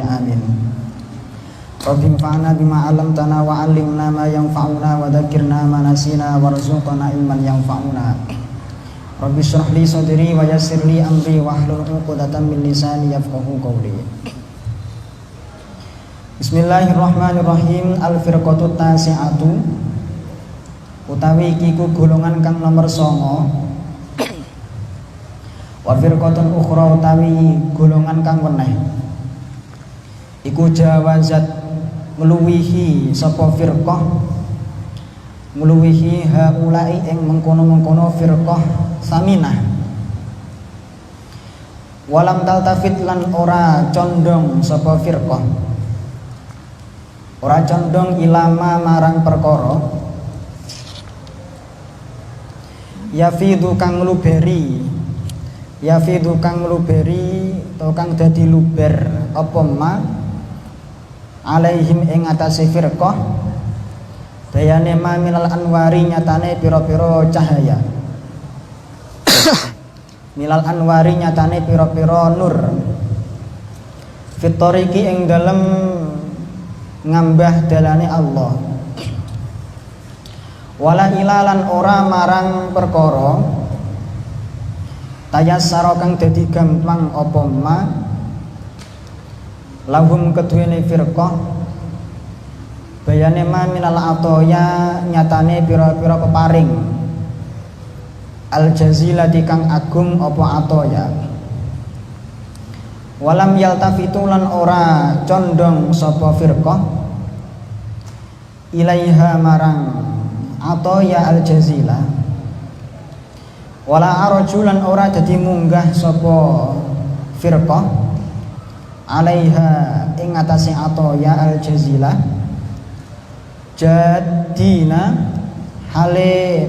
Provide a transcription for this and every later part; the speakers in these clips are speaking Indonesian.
alamin amin. Rabbi fa'na bima 'allamtana wa 'allimna ma yanfa'una wa dzakkirna ma nasina warzuqna ilman yanfa'una. Rabbi shrah li sadri wa yassir li amri wahlul 'uqdatam min lisani yafqahu qawli. Bismillahirrahmanirrahim. Al-firqatut tasi'atu utawi iki ku golongan kang nomor 9. Wa firqatun ukhra utawi golongan kang weneh iku jawazat ngluwihi sapa firqah ngluwihi haulai ing mengkono-mengkono firqah saminah. Walam taltafit lan ora condong sapa firqah ora condong ilama marang perkara yafidu kang luberi atau kang dadi luber apa ma alaihim ing atase firqah dayane ma minal anwari nyatane pira-pira cahaya milal anwari nyatane pira-pira nur fitoriki ing dalem ngambah dalane Allah wala ilalan ora marang perkara tayassara kang dadi gampang apa ma lahum keduwene firqah bayane ma minal atoya nyatane pira-pira peparing al jazilati kang agung apa atoya walam yaltafitu lan ora condong sapa firqah ilaiha marang atoya al jazila wala arajulan ora dadi munggah sapa firqah alaiha ing atase atoya al jazila jadina hale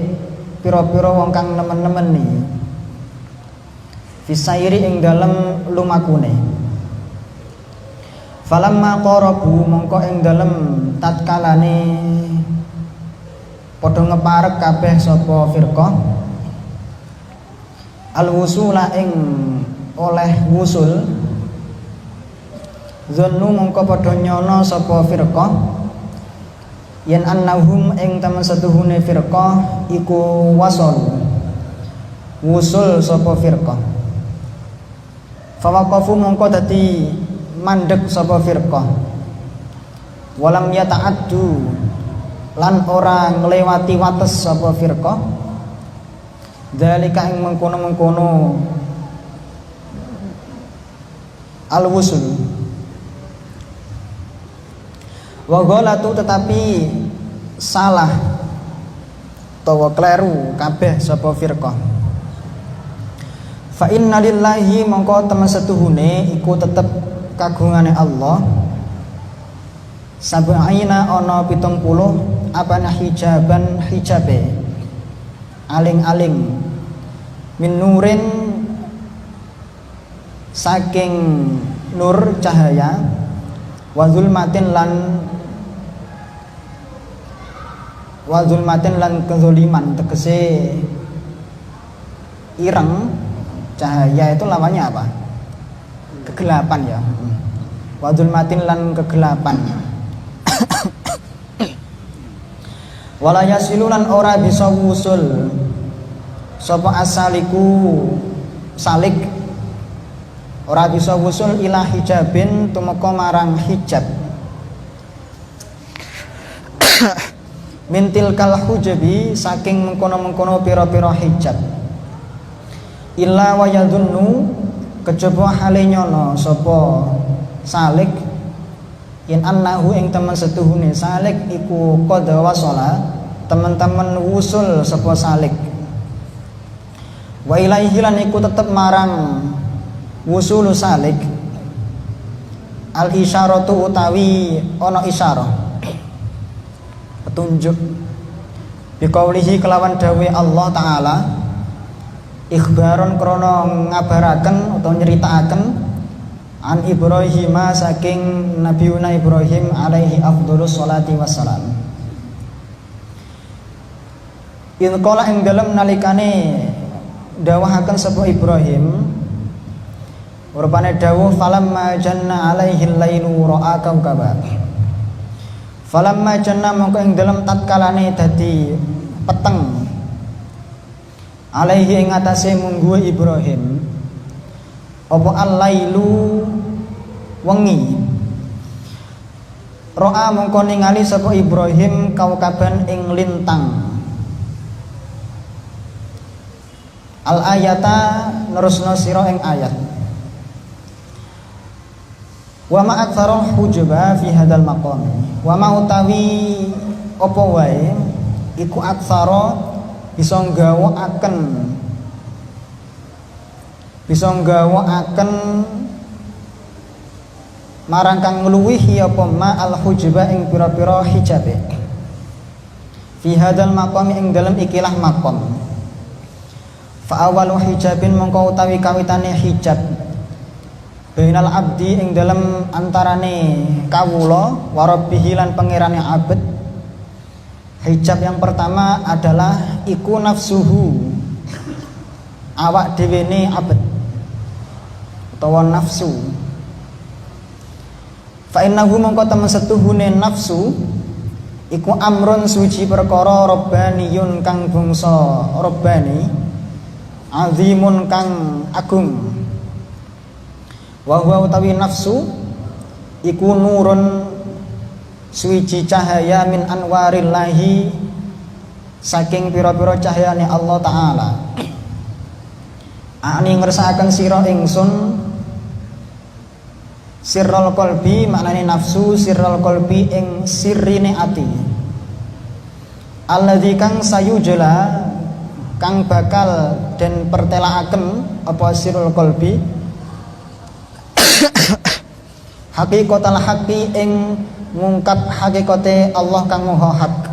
pira-pira wong kang nemen-nemeni fisairi ing dalem lumakune falamma qarabu mongko ing dalem tatkalane padha ngeparek kabeh sapa firqah al wusula ing oleh wusul zannu mongko padha nyono sapa firqah yen annahum ing temen setuhune firqah iku wasol wusul sapa firqah fawaqafu mongko dadi mandeg sapa firqah walam yata'addu lan ora nglewati wates sapa firqah dalika ing mengkono-mengkono al wusul wa ghalatu tetapi salah utawa kleru kabeh sapa firqah fa inna lillahi mongko temen setuhune iku tetep kagungane Allah sab'ina ana 70 apana hijaban hijabe aling-aling min nurin saking nur cahaya wa zulmatin lan kezoliman tegese ireng cahaya itu lawannya apa? Kegelapan ya. Wa zulmatin lan kegelapan. Wala yasilulan ora bisa wusul sapa asaliku salik ora bisa wusul ila hijabin tumeka marang hijab mintil kal hujabi saking mengkono-mengkono pira-pira hijab illa wa yadunnu kejaba hale nyono sapa salik yen annahu ing temen setuhune salik iku qad wasala teman-teman wusul sapa salik wa ilaihi lan iku tetep marang wusulu salik al isyaratu utawi ana isyarah petunjuk biqaulihi kelawan dawe Allah taala ikhbaron krana ngabaraken utawa nyeritakaken an Ibrahim saking Nabiuna Ibrahim alaihi afdhalus sholati wassalam in qala ing dalem nalikane dawahaken sapa Ibrahim Rupane dawuh falamma janna alaihi lailu ra'a kaukaba. Falamma janna mongko ing dalem tatkalane dadi peteng alaihi ing atase mungguh Ibrahim apa al-lailu wengi ra'a mongko ningali sapa Ibrahim kaukaban ing lintang. Al-ayata nerusno sira ing ayat. Wa ma aktsarul hujuba fi hadzal maqam. Wa ma utawi apa wae iku aksara bisa nggawakaken marang kang ngluwihi apa ma al hujuba ing pira-pira hijabe. Fi hadzal maqam ing dalem ikilah maqam. Fa awalu hijabin mongko utawi kawitane hijab bainal abdi ing dalem antarane kawula wa rabbih lan pangerane abad. Hijab yang pertama adalah iku nafsuhu, awak dhewene abad utawa nafsu. Fa innahu mongko temen setuhune nafsu iku amrun suci perkara robbaniyun kang bangsa robbani azimun kang agung. Wa huwa utawi nafsu iku nurun suci cahaya min anwarillahi saking pira-pira cahayane Allah taala. Ani ngersakaken sira ingsun sirrul qalbi, maknane nafsu sirrul qalbi ing sirrine ati. Alladzi kang sayujla kang bakal den pertelaaken apa sirrul qalbi hakikatal haqi ing ngungkap hakikate Allah kang maha hak.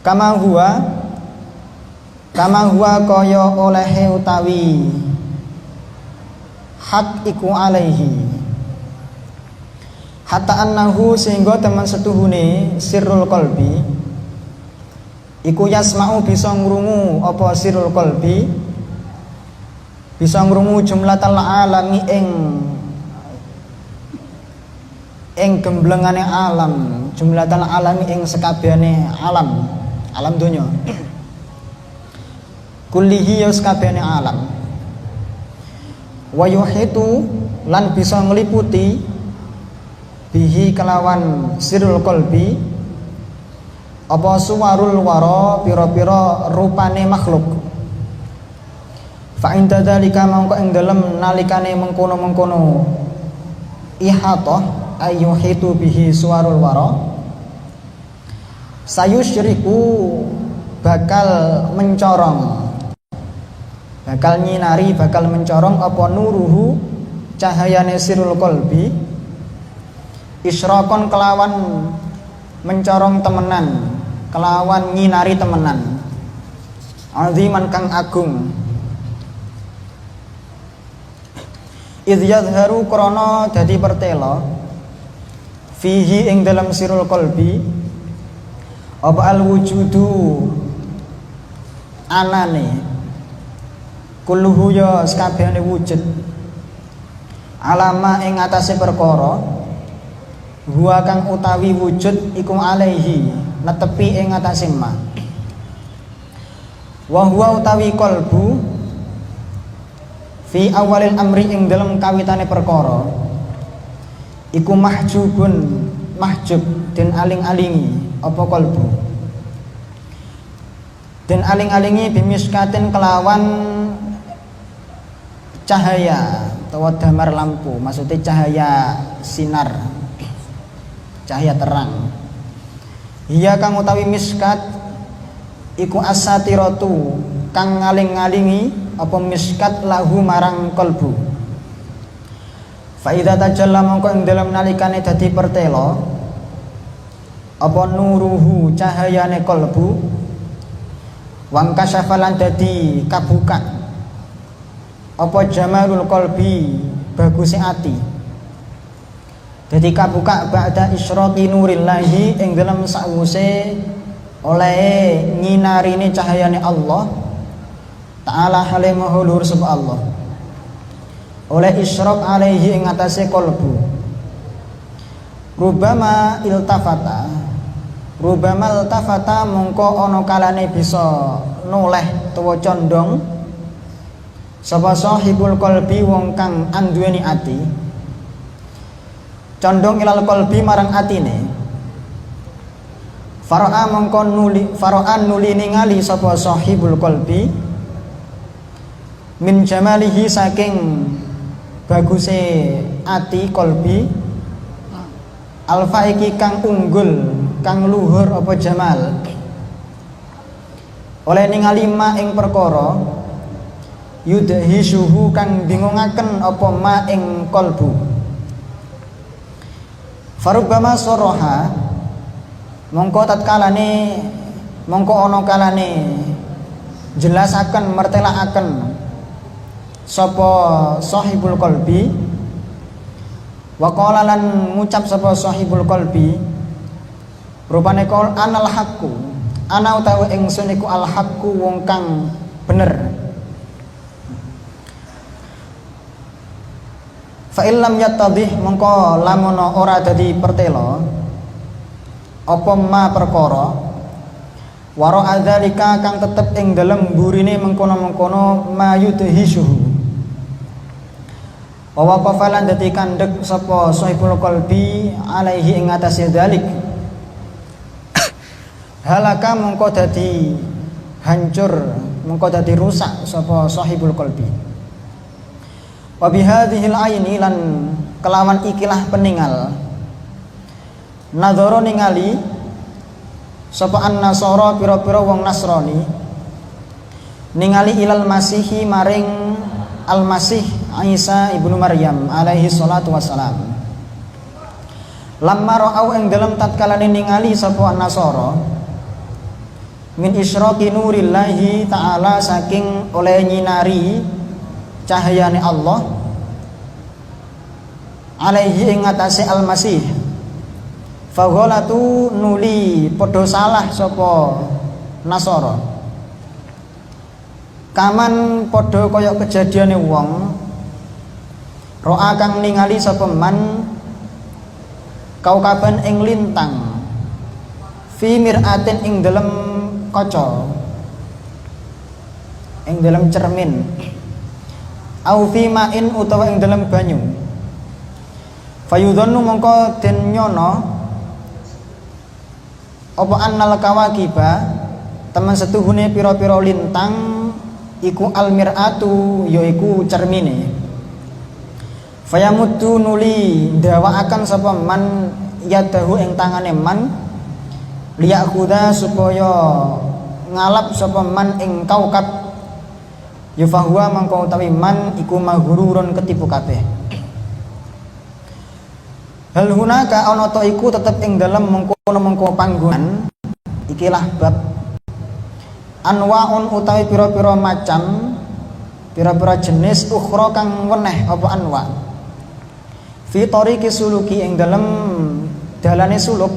Kama huwa kaya olehe utawi hak iku alaihi. Hatta annahu sehingga teman setuhune sirrul qalbi iku yasma'u bisa ngrungu apa sirrul qalbi bisa ngrungu jumlatal alami ing gemblengane alam, jumlatal alami ing sekabehane alam donya. Kullihi ya sekabehane alam. Wa yuhitu lan bisa ngliputi bihi kelawan sirrul qalbi apa suwarul wara pira-pira rupane makhluk. Fa inda dzalika mongko ing dalem nalikane mengkono-mengkono ihatah ayyuhitu bihi suwarul wara sayusyriku bakal mencorong, bakal nyinari, bakal mencorong apa nuruhu cahayane sirrul qalbi isyraqon kelawan mencorong temenan, kelawan nyinari temenan aziman kang agung. Idh yadharu krana dadi pertela fihi ing dalam sirrul qalbi apa al wujudu anane kulluhu ya sakabehane wujud alama ing atase perkara huwa kang utawi wujud iku alaihi netepi ing atase ma wa huwa utawi qalbu fi awalil amri ing dalam kawitane perkara iku mahjub den aling-alingi apa qalbu den aling-alingi bimiskatin kelawan cahaya atau damar lampu, maksudnya cahaya sinar, cahaya terang. Iya kang utawi miskat iku asatiratu kang ngaling-ngalingi apa miskat lahu marang kalbu. Fa idza tajalla mongko ing dalem nalikane dadi pertela apa nuruhu cahayane kalbu wang kasyafalan dadi kabuka apa jamalul qalbi baguse ati dadi kabuka ba'da isyraqi nurillahi ing dalem sawuse oleh nyinarine cahayane Allah Ta'ala hale maha luhur sapa Allah. oleh isyraq alaihi ing atase qalbu. Rubama iltafata mongko ana kalane bisa noleh utawa condong sapa sahibul qalbi wong kang anduweni ati, condong ilal qalbi marang atine. Fara'an nuli ningali sapa sahibul qalbi min jamalihi saking baguse ati qalbi, alfa iki kang unggul kang luhur apa jamal, oleh ningali ma ing perkara yudhisuhu kang bingungaken apa ma ing qalbu. Farubbama soroha mongko ana kalane jelasaken mertelakaken sapa sahibul qalbi, wa qala lan ngucap sapa sahibul qalbi rupane qol anal haqqu, ana utawi ingsun iku al haqqu wong kang bener. Fa illam yattadih mongko lamun ora dadi pertela apa ma perkara waro adzalika kang tetep ing dalem burine mengkono-mengkono mayudhisuhu wa waqafalan dadi kandhek sapa sahibul qalbi alaihi ing atase dzalik halaka mongko dadi hancur mongko dadi rusak sapa sahibul qalbi. Wa bihadhil aini lan kelawan ikilah peningal nadhara ningali sapa an-nasara pira-pira wong Nasrani ningali ilal masihi maring al-masih Isa ibnu Maryam alaihi salatu wassalam. Lamma ra'au ing dalem tatkalane ningali sapa an-nasara min isyraqi nurillahi ta'ala saking oleh nyinari cahayane Allah alaihi ing atase al-masih, fagholatu nuli padha salah sapa Nasara kaman padha kaya kejadiane wong ro'a kang ningali sapa man kaukaban ing lintang fi mir'atin ing dalem kaca ing dalem cermin au fi ma'in utawa ing dalem banyu fayudhannu mongko den nyono apa annal kawakiba teman setuhune pira-pira lintang iku almir'atu yaiku cermine. Fayamuddu nuli ndawakaken sapa man yadahu ing tangane man liyakhudha supaya ngalap sapa man ing kaukab yufahuwa mangko utawi man iku maghururun ketipu kabeh. Hal hunaka ana ta iku tetep ing dalem mengkono-mengko panggonan ikilah bab anwaun utawi pira-pira macam pira-pira jenis ukhra kang weneh apa anwa fi tariqi suluki ing dalem dalane suluk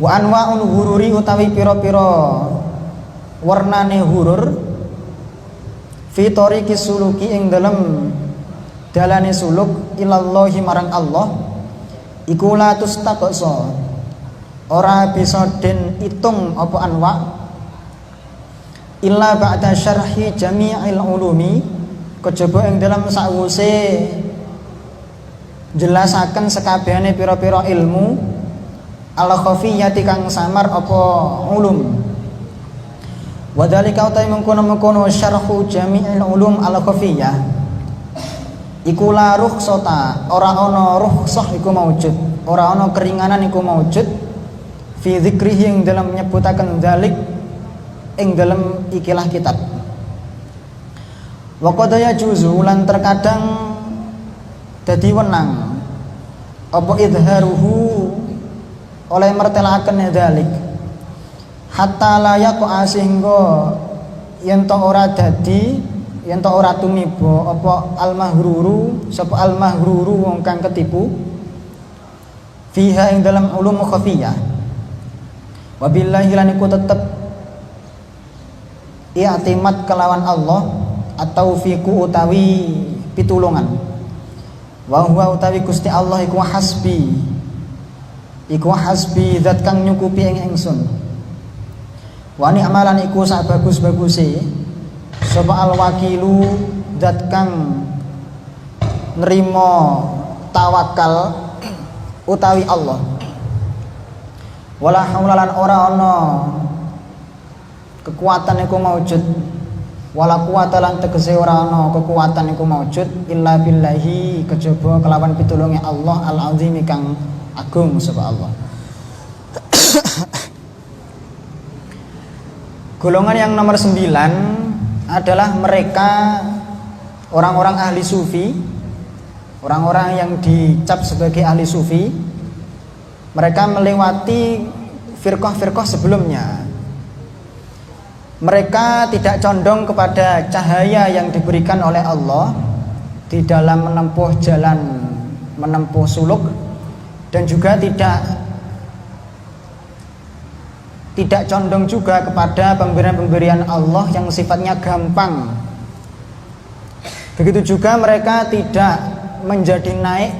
wa anwaun hururi utawi pira-pira warnane hurur fi tariqi suluki ing dalem dalane suluk ilallahi marang Allah iku la tustaqsa ora bisa den itung apa anwa illa ba'da syarhi jami'il ulumi kejaba ing dalam sawuse jelasaken sekabehane pira-pira ilmu al khafiyati kang samar apa ulum wadhalika utai mengkono-mengkono syarhu jami'il ulum al khafiyah iku la rukhsata ora ana rukhsah iku maujud ora ana keringanan iku maujud fi dzikrihi ing dalam nyebutaken dzalik ing dalam ikilah kitab wa qad yajuzu lan terkadang dadi wenang apa idharuhu oleh mertelaken dzalik hatta la yaqa sehingga yen to ora dadi yen to ora tumiba apa al-mahruru sapa al-mahruru wong kang ketipu fiha ing dalam ulum khafiyah wabillahi lan iku tetep i'timad kelawan Allah at-taufiqu utawi pitulungan. Wa huwa utawi Gusti Allah iku hasbi. Iku hasbi zat kang nyukupi ing ingsun. Wa ni amalan iku sak bagus-baguse sapa al-wakilu zat kang nerima tawakal utawi Allah. Wala haula lan ora ana kekuatan iku maujud, wala quwata lan tegese ora ana kekuatan iku maujud illa billahi kejaba kelawan pitulunge Allah al-azim kang agung sapa Allah. Golongan yang nomor 9 adalah mereka orang-orang ahli sufi, orang-orang yang dicap sebagai ahli sufi. Mereka melewati firqah-firqah sebelumnya. Mereka tidak condong kepada cahaya yang diberikan oleh Allah di dalam menempuh jalan, menempuh suluk, dan juga tidak condong juga kepada pemberian-pemberian Allah yang sifatnya gampang. Begitu juga mereka tidak menjadi naik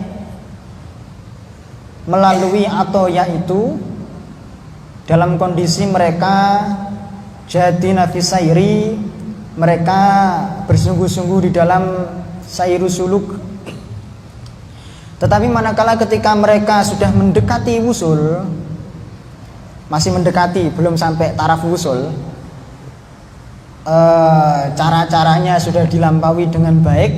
melalui atau yaitu dalam kondisi mereka jadi nafis sairi, mereka bersungguh-sungguh di dalam sairu suluk. Tetapi manakala ketika mereka sudah mendekati wusul, masih mendekati, belum sampai taraf wusul, cara-caranya sudah dilampaui dengan baik,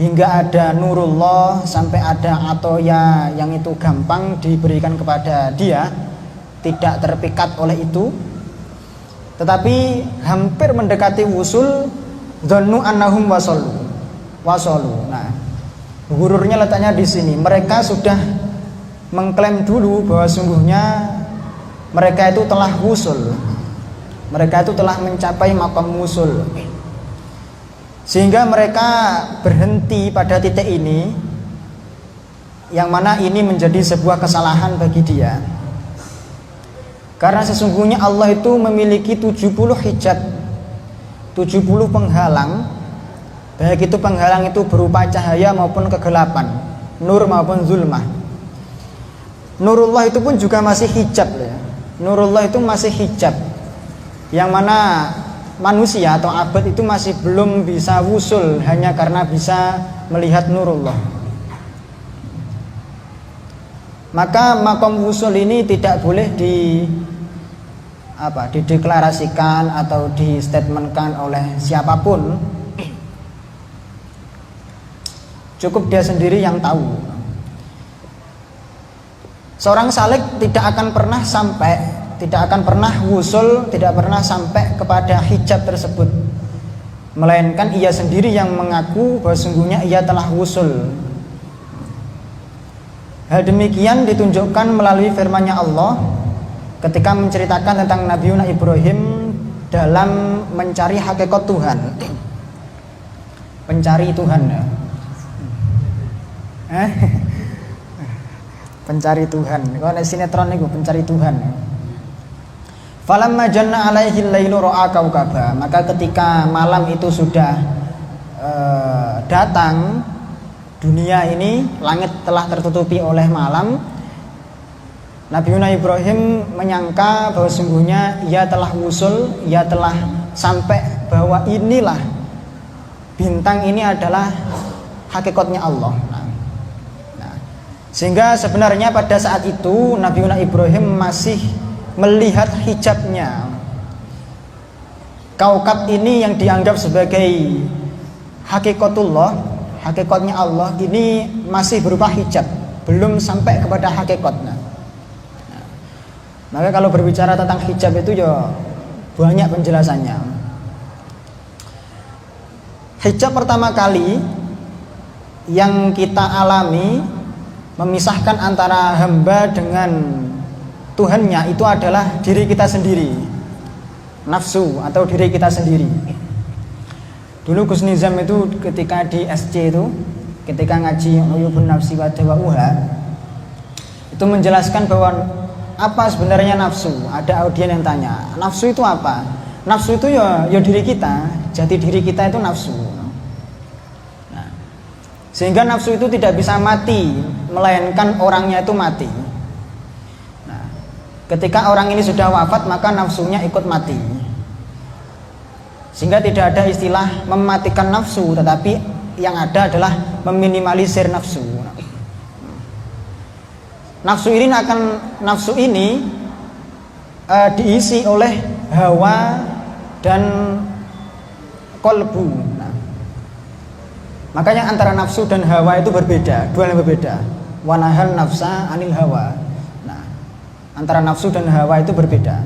hingga ada nurullah, sampai ada atoya yang itu gampang diberikan kepada dia, tidak terpikat oleh itu. Tetapi hampir mendekati wusul, dzannu annahum wasalu. Nah, gururnya letaknya di sini. Mereka sudah mengklaim dulu bahwa sungguhnya mereka itu telah wusul, mereka itu telah mencapai maqam wusul, sehingga mereka berhenti pada titik ini, yang mana ini menjadi sebuah kesalahan bagi dia. Karena sesungguhnya Allah itu memiliki 70 hijab, 70 penghalang, baik itu penghalang itu berupa cahaya maupun kegelapan, nur maupun zulmah. Nurullah itu pun juga masih hijab ya. Nurullah itu masih hijab, yang mana manusia atau abad itu masih belum bisa wusul hanya karena bisa melihat nurullah. Maka makom wusul ini tidak boleh dideklarasikan atau distatementkan oleh siapapun. Cukup dia sendiri yang tahu. Seorang salik tidak akan pernah wusul, tidak pernah sampai kepada hijab tersebut, melainkan ia sendiri yang mengaku bahwa sungguhnya ia telah wusul. Hal demikian ditunjukkan melalui firman-Nya Allah ketika menceritakan tentang Nabiuna Ibrahim dalam mencari hakikat Tuhan. Pencari Tuhan ya. Pencari Tuhan. Kalau sinetron itu pencari Tuhan. Falamma janna alaihi lailu ra'a kaukaba. Maka ketika malam itu sudah datang, dunia ini, langit telah tertutupi oleh malam, Nabiuna Ibrahim menyangka bahwa sungguhnya ia telah wusul, ia telah sampai bahwa inilah bintang ini adalah hakikatnya Allah. Sehingga sebenarnya pada saat itu Nabiuna Ibrahim masih melihat hijabnya. Kaukab ini yang dianggap sebagai hakikatullah, hakikatnya Allah, ini masih berupa hijab, belum sampai kepada hakikatnya. Maka kalau berbicara tentang hijab itu ya banyak penjelasannya. Hijab pertama kali yang kita alami memisahkan antara hamba dengan Tuhannya itu adalah diri kita sendiri, nafsu atau diri kita sendiri. Dulu Gus Nizam itu ketika di SC itu, ketika ngaji Uyubun Nafsi wa Dawa'uha, itu menjelaskan bahwa apa sebenarnya nafsu. Ada audien yang tanya, nafsu itu apa? nafsu itu ya diri kita, jati diri kita itu nafsu. Nah, sehingga nafsu itu tidak bisa mati, melainkan orangnya itu mati. Nah, ketika orang ini sudah wafat, maka nafsunya ikut mati. Sehingga tidak ada istilah mematikan nafsu, tetapi yang ada adalah meminimalisir nafsu. Nafsu ini diisi oleh hawa dan kolbu. Nah, makanya antara nafsu dan hawa itu berbeda, dua yang berbeda. Wanahal nafsa anil hawa. Nah, antara nafsu dan hawa itu berbeda.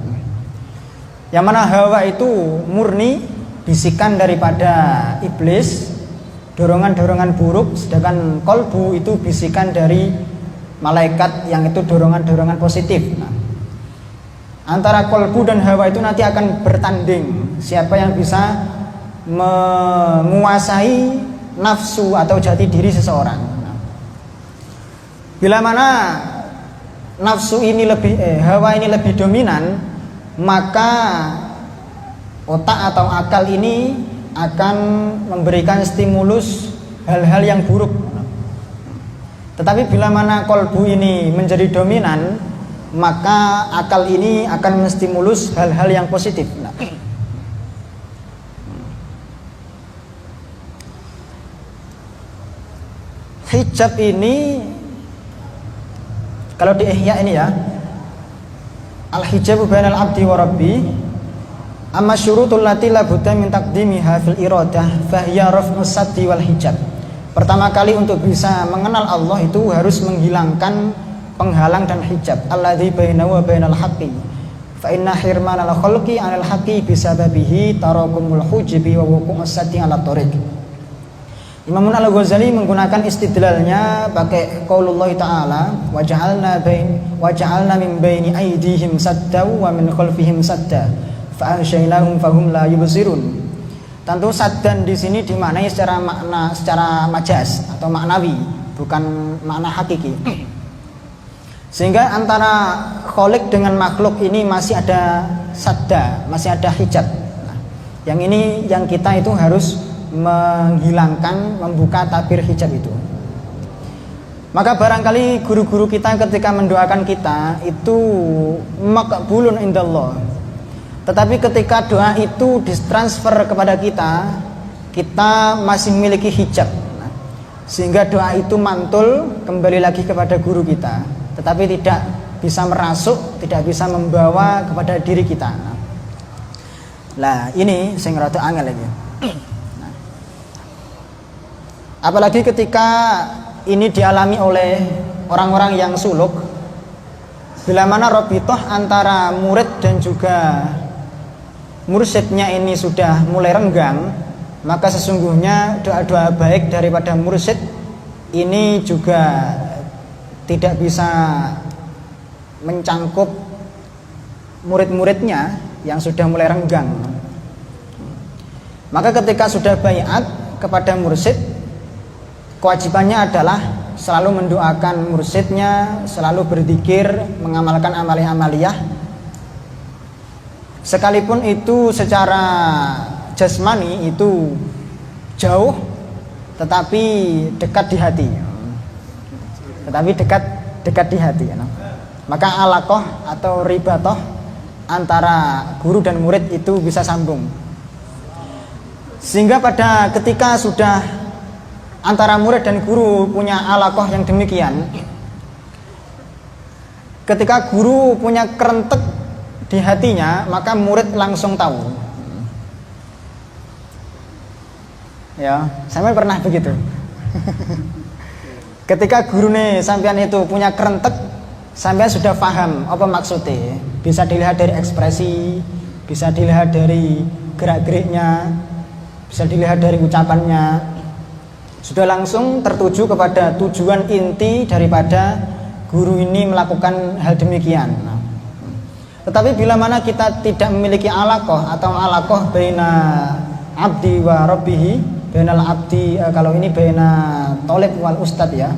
Yang mana hawa itu murni bisikan daripada iblis, dorongan-dorongan buruk, sedangkan kolbu itu bisikan dari malaikat yang itu dorongan-dorongan positif. Nah, antara kolbu dan hawa itu nanti akan bertanding, siapa yang bisa menguasai nafsu atau jati diri seseorang. Nah, bila mana nafsu ini hawa ini lebih dominan, maka otak atau akal ini akan memberikan stimulus hal-hal yang buruk. Tetapi bila mana kolbu ini menjadi dominan, maka akal ini akan menstimulus hal-hal yang positif. Nah, hijab ini kalau di Ihya ini ya, al-hijabu bainal abdi wa rabbi, amma syurutul lati la budda min taqdimiha fil iradah fahiya raf'us saddi wal hijab. Pertama kali untuk bisa mengenal Allah itu harus menghilangkan penghalang dan hijab. Alladzi bainahu wa bainal haqqi. Fa inna hirmanal khalqi 'anil haqqi bisababihi tarakumul hujibi wa wuqu'us saddi 'ala thariq. Imam Al-Ghazali menggunakan istidlalnya pakai qaulullah ta'ala wa ja'alna min baini aydihim sadda wa min khalfihim sadda fa anshaynahum fahum la yubsirun. Tentu saddan di sini dimaknai secara majaz atau maknawi, bukan makna hakiki. Sehingga antara kholik dengan makhluk ini masih ada sadda, masih ada hijab. Nah, yang ini yang kita itu harus menghilangkan, membuka tabir hijab itu. Maka barangkali guru-guru kita ketika mendoakan kita itu maqbulun indallah. Tetapi ketika doa itu ditransfer kepada kita, kita masih memiliki hijab. Nah, sehingga doa itu mantul kembali lagi kepada guru kita, tetapi tidak bisa merasuk, tidak bisa membawa kepada diri kita. Nah, ini sing rada angel lagi. Nah, apalagi ketika ini dialami oleh orang-orang yang suluk, bila mana robitoh antara murid dan juga mursyidnya ini sudah mulai renggang, maka sesungguhnya doa-doa baik daripada mursyid ini juga tidak bisa mencangkup murid-muridnya yang sudah mulai renggang. Maka ketika sudah baiat kepada mursyid, kewajibannya adalah selalu mendoakan mursyidnya, selalu berzikir, mengamalkan amaliyah-amaliyah. Sekalipun itu secara jasmani itu jauh, tetapi dekat di hati. Tetapi dekat di hati. Maka alaqah atau ribatoh antara guru dan murid itu bisa sambung. Sehingga pada ketika sudah antara murid dan guru punya alaqah yang demikian, ketika guru punya kerentek di hatinya, maka murid langsung tahu. Ya, sampai pernah begitu. Ketika guru nih sampean itu punya kerentek, sampean sudah paham apa maksudnya. Bisa dilihat dari ekspresi, bisa dilihat dari gerak-geriknya, bisa dilihat dari ucapannya. Sudah langsung tertuju kepada tujuan inti daripada guru ini melakukan hal demikian. Tetapi bila mana kita tidak memiliki alaqah atau alaqah baina abdi wa rabbihi, bainal abdi, kalau ini baina talib wal ustad ya,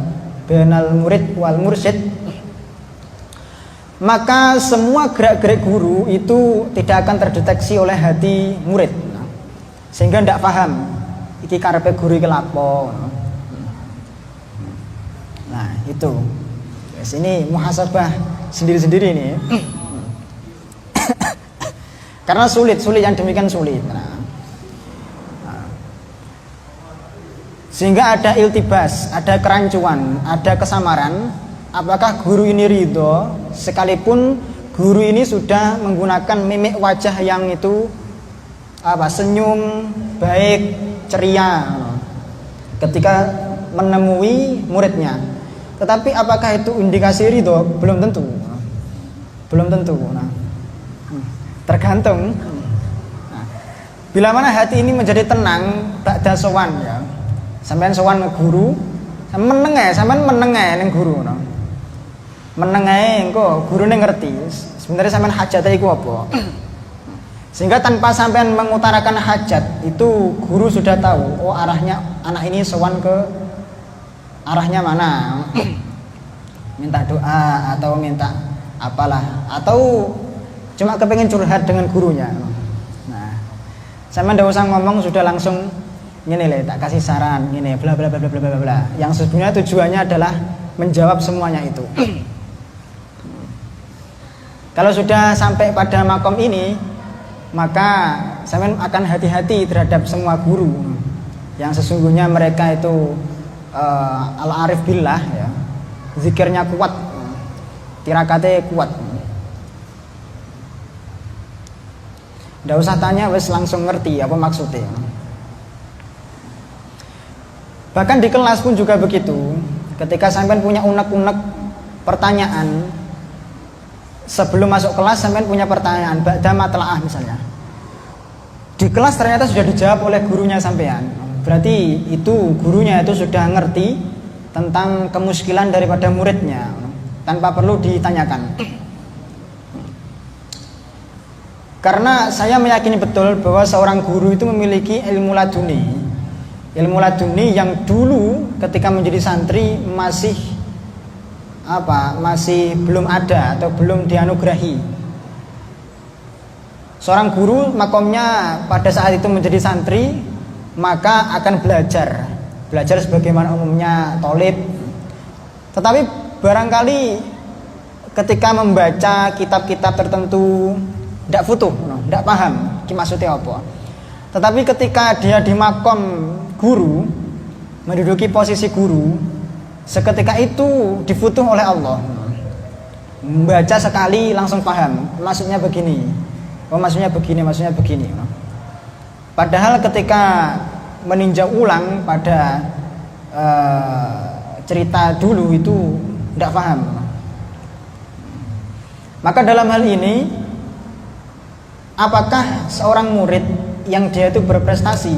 bainal murid wal mursyid, maka semua gerak-gerik guru itu tidak akan terdeteksi oleh hati murid, sehingga tidak paham iki karepe guru iki lapo. Nah itu ini muhasabah sendiri-sendiri nih. Karena sulit yang demikian sulit. Sehingga ada iltibas, ada kerancuan, ada kesamaran. Apakah guru ini ridho sekalipun guru ini sudah menggunakan mimik wajah yang itu senyum, baik, ceria ketika menemui muridnya. Tetapi apakah itu indikasi ridho? Belum tentu. Tergantung. Bila mana hati ini menjadi tenang, ba'da sowan ya. Sampean sowan ke guru, sampean menengah ning guru no. Menengae engko gurune ngerti sebenarnya sampean hajate iku apa. Sehingga tanpa sampean mengutarakan hajat, itu guru sudah tahu, oh arahnya anak ini sowan ke arahnya mana. Minta doa atau minta apalah, atau cuma kepengen curhat dengan gurunya. Nah, sampean ndak usah ngomong, sudah langsung ngene le, tak kasih saran ngene bla bla bla bla bla bla. Yang sebenarnya tujuannya adalah menjawab semuanya itu. Kalau sudah sampai pada makom ini, maka sampean akan hati-hati terhadap semua guru yang sesungguhnya mereka itu al-arif billah ya. Zikirnya kuat, tirakate kuat. Nggak usah tanya, wes langsung ngerti apa maksudnya. Bahkan di kelas pun juga begitu. Ketika sampean punya unek-unek pertanyaan, sebelum masuk kelas sampean punya pertanyaan ba'da matlaah misalnya, di kelas ternyata sudah dijawab oleh gurunya sampean, berarti itu gurunya itu sudah ngerti tentang kemuskilan daripada muridnya tanpa perlu ditanyakan. Karena saya meyakini betul bahwa seorang guru itu memiliki ilmu laduni yang dulu ketika menjadi santri masih belum ada atau belum dianugerahi. Seorang guru makomnya pada saat itu menjadi santri, maka akan belajar sebagaimana umumnya tolib. Tetapi barangkali ketika membaca kitab-kitab tertentu tidak futuh, tidak paham maksudnya apa. Tetapi ketika dia di makom guru, menduduki posisi guru, seketika itu difutuh oleh Allah. Membaca sekali langsung paham, maksudnya begini. Oh, maksudnya begini. Padahal ketika meninjau ulang pada cerita dulu itu tidak paham. Maka dalam hal ini, apakah seorang murid yang dia itu berprestasi,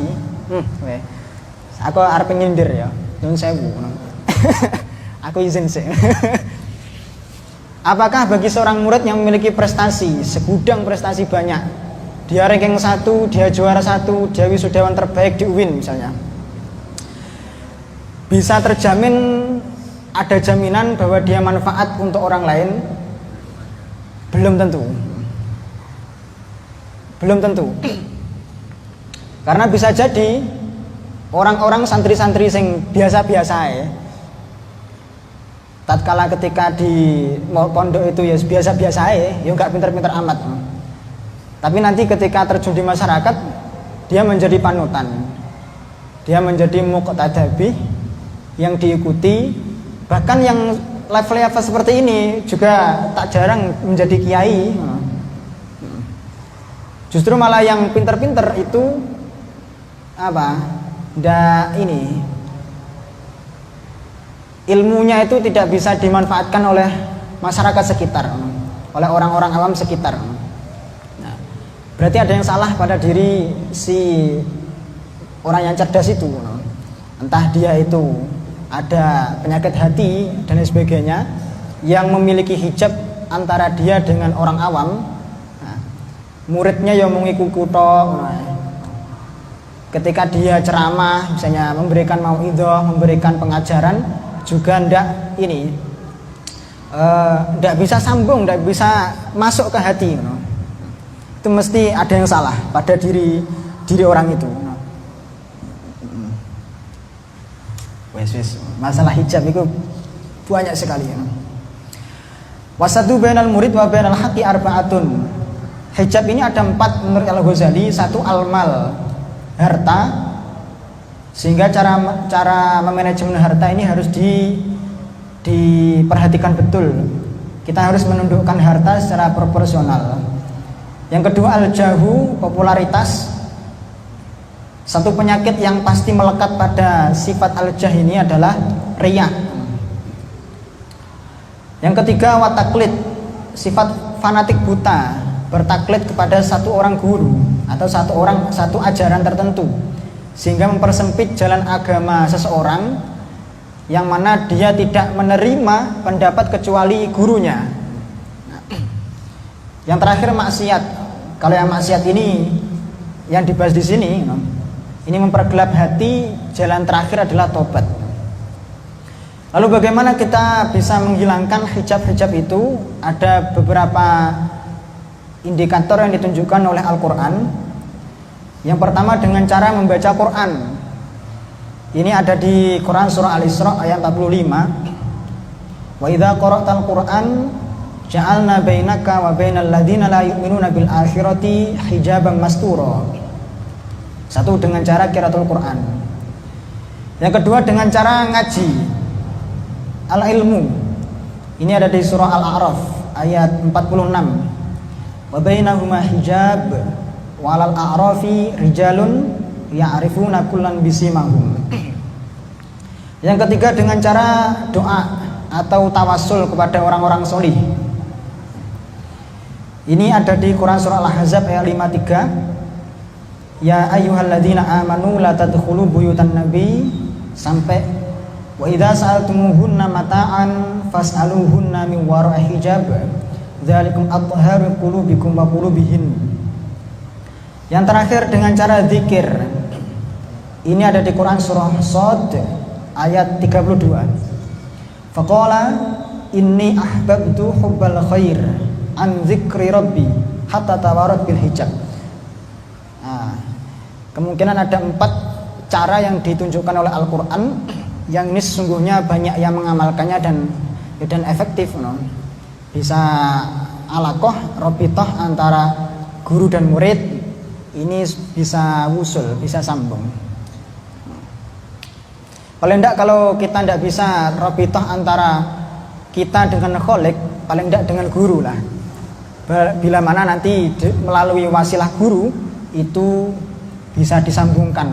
aku arep nyindir ya, nyuwun sewu. Aku izin sih. Apakah bagi seorang murid yang memiliki prestasi, segudang prestasi banyak, dia ranking 1, dia juara 1, dia wisudawan terbaik di UIN misalnya, bisa terjamin, ada jaminan bahwa dia manfaat untuk orang lain? Belum tentu. Karena bisa jadi orang-orang santri-santri sing biasa-biasa ya, tatkala ketika di pondok itu ya biasa-biasa ya nggak pinter-pinter amat. Tapi nanti ketika terjun di masyarakat, dia menjadi panutan, dia menjadi muqtadabi yang diikuti. Bahkan yang level-level seperti ini juga tak jarang menjadi kiai. Justru malah yang pinter-pinter itu ilmunya itu tidak bisa dimanfaatkan oleh masyarakat sekitar, oleh orang-orang awam sekitar. Nah, berarti ada yang salah pada diri si orang yang cerdas itu. Entah dia itu ada penyakit hati dan lain sebagainya yang memiliki hijab antara dia dengan orang awam. Nah, muridnya yang mengiku tok. Ketika dia ceramah, misalnya memberikan mauidhah, memberikan pengajaran, juga ndak tidak bisa sambung, tidak bisa masuk ke hati, itu mesti ada yang salah pada diri orang itu. Masalah hijab itu banyak sekali. Wasatu bainal murid wa bainal haqqi arba'atun. Hijab ini ada 4 menurut Al-Ghazali. 1 almal, harta, sehingga cara memanajemen harta ini harus diperhatikan betul. Kita harus menundukkan harta secara proporsional. Yang kedua al-jahu, popularitas. Satu penyakit yang pasti melekat pada sifat al-jah ini adalah riya. Yang ketiga wataklid, sifat fanatik buta, bertaklid kepada satu orang guru atau satu ajaran tertentu, sehingga mempersempit jalan agama seseorang, yang mana dia tidak menerima pendapat kecuali gurunya. Yang terakhir maksiat. Kalau yang maksiat ini yang dibahas di sini, ini mempergelap hati, jalan terakhir adalah tobat. Lalu bagaimana kita bisa menghilangkan hijab-hijab itu? Ada beberapa indikator yang ditunjukkan oleh Al-Quran. Yang pertama dengan cara membaca Quran. Ini ada di Quran surah Al-Isra ayat 45. Wa idza qara'tal Qur'an ja'alna bainaka wa bainal ladzina la yu'minuna bil akhirati hijaban mastura. Satu dengan cara qiraatul Quran. Yang kedua dengan cara ngaji al-ilmu. Ini ada di surah Al-A'raf ayat 46. Wa bainahuma hijab wa 'alal a'rafi rijalun ya'rifuna kullan bisimahum. Yang ketiga dengan cara doa atau tawassul kepada orang-orang solih. Ini ada di Quran surah Al-Ahzab ayat 53. Ya ayyuhalladzina amanu la tadkhulu buyutan nabi, sampai wa idza sa'altumuhunna mata'an fas'aluhunna min wara'i hijab dzalikum athharu qulubikum wa qulubihin. Yang terakhir dengan cara zikir. Ini ada di Quran surah Shad ayat 32. Faqala inni ahbabtu hubbal khair an dzikri rabbi hatta tawarat bil hijab. Kemungkinan ada 4 cara yang ditunjukkan oleh Al-Quran, yang ini sesungguhnya banyak yang mengamalkannya dan efektif, bisa alaqah, rabithah antara guru dan murid, ini bisa wusul, bisa sambung. Paling tidak kalau kita tidak bisa rabithah antara kita dengan kholik, paling tidak dengan guru lah. Bila mana nanti melalui wasilah guru itu bisa disambungkan.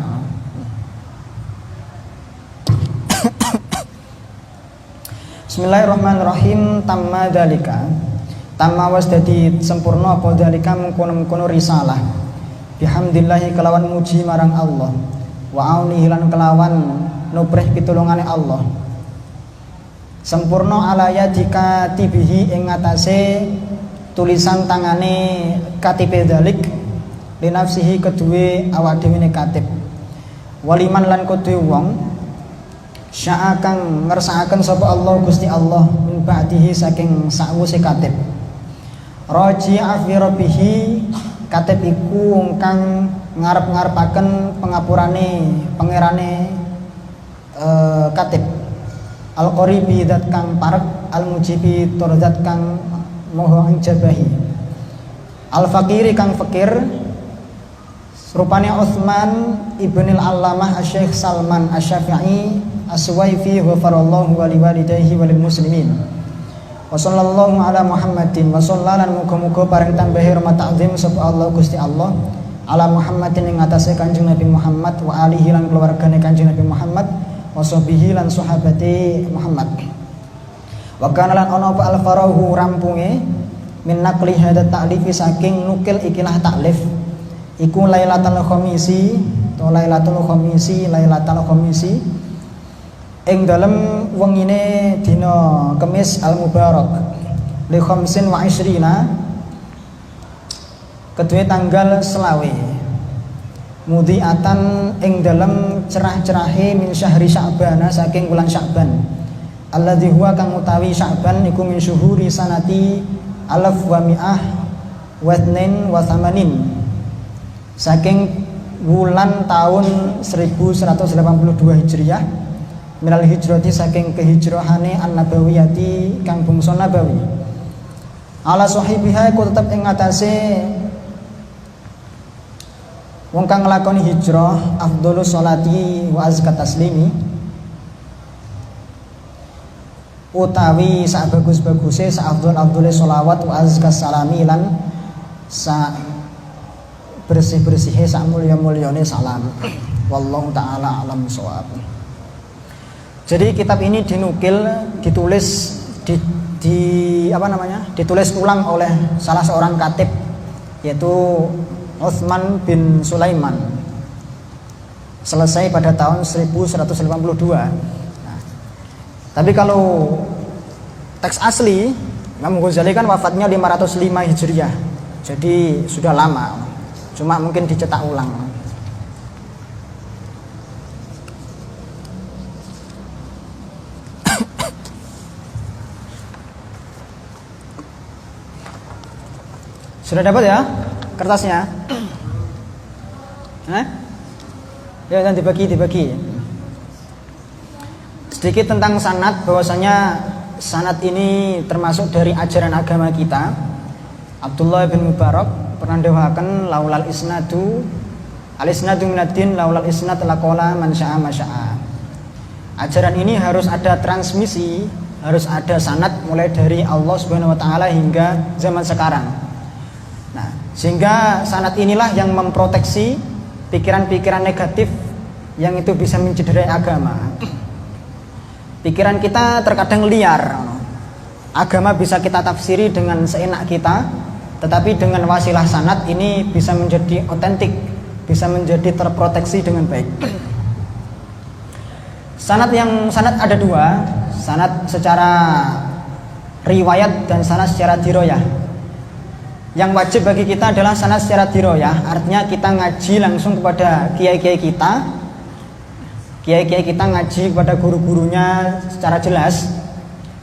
Bismillahirrahmanirrahim. Tamma dalika, tamma was dadi sempurna apa dalika mengkono-mengkono risalah. Bihamdillahi kelawan muji marang Allah, wa aunihi lan kelawan nubrih pitulungane Allah. Sempurna ala yadika tibihi ing ngatasé tulisan tangane katibe dalik linafsihi kedue awak dhewe katib. Waliman lan kedue wong syaa kang ngersakaken sapa Allah Gusti Allah min ba'dihi saking sakwuse katib. Raji'a fi rabbihi, katib iku kang ngarep-ngarepaken pengapurane pangerane katib. Al-qaribi dat kang parek, al-mujibi tur dat kang moho jabahi. Al-faqiri kang fakir, rupane Utsman ibnil Allamah Asy-Syaikh Salman Asy-Syafi'i As-Suwaifi ghafarallahu wa liwalidayhi walil muslimin. Wa sallallahu ala Muhammadin wa sallallahu muga-muga paring tambahi rahmat ta'zim sapa Allah Gusti Allah ala Muhammadin ing atase Kanjeng Nabi Muhammad wa alihi lan keluargane Kanjeng Nabi Muhammad wa sahbihi lan sahabati Muhammad. Wa kana lan ana apa al-farahu rampunge min naqli hadat ta'lifi saking nukil ikilah taklif iku Lailatul Khamisi to Lailatul Khamisi ing dalem wengine dina Kemis al-Mubarak li khamsin wa isrina kedue tanggal selawe mudhi'atan ing dalem cerah-cerahe min syahri Sya'ban saking bulan Sya'ban alladzi huwa kang utawi Sya'ban iku min syuhuri sanati alaf wa mi'ah wa ithnain wa thamanin, saking wulan tahun 1182 Hijriah, minal hijrati saking kehijrahane an-nabawiyati kang bangsa nabawi, ala sahibiha iku tetep ing atase wong kang nglakoni hijrah afdhalus sholati wa azkat taslimi, utawi sak bagus-baguse sak afdhal-afdhale sholawat wa azkas salami lan sak bersih-bersihnya sak mulia-mulyane salam. Wallahu taala alam shawab. Jadi kitab ini ditulis ditulis ulang oleh salah seorang katib, yaitu Utsman bin Sulaiman, selesai pada tahun 1182. Nah, tapi kalau teks asli Imam Ghazali kan wafatnya 505 Hijriah, jadi sudah lama, cuma mungkin dicetak ulang. Sudah dapat ya kertasnya? Ya, dan dibagi. Sedikit tentang sanad, bahwasanya sanad ini termasuk dari ajaran agama kita. Abdullah bin Mubarak pernah dawuhaken laulal isnadu al-isnadu minad-din laulal isnad laqala man syaa masyaa. Ajaran ini harus ada transmisi, harus ada sanad mulai dari Allah Subhanahu wa taala hingga zaman sekarang. Nah, sehingga sanad inilah yang memproteksi pikiran-pikiran negatif yang itu bisa mencederai agama. Pikiran kita terkadang liar. Agama bisa kita tafsiri dengan seenak kita, tetapi dengan wasilah sanad ini bisa menjadi otentik, bisa menjadi terproteksi dengan baik. Sanad ada dua, sanad secara riwayat dan sanad secara diroyah. Yang wajib bagi kita adalah sanad secara diroyah, artinya kita ngaji langsung kepada kiai-kiai kita. Kiai-kiai kita ngaji kepada guru-gurunya secara jelas,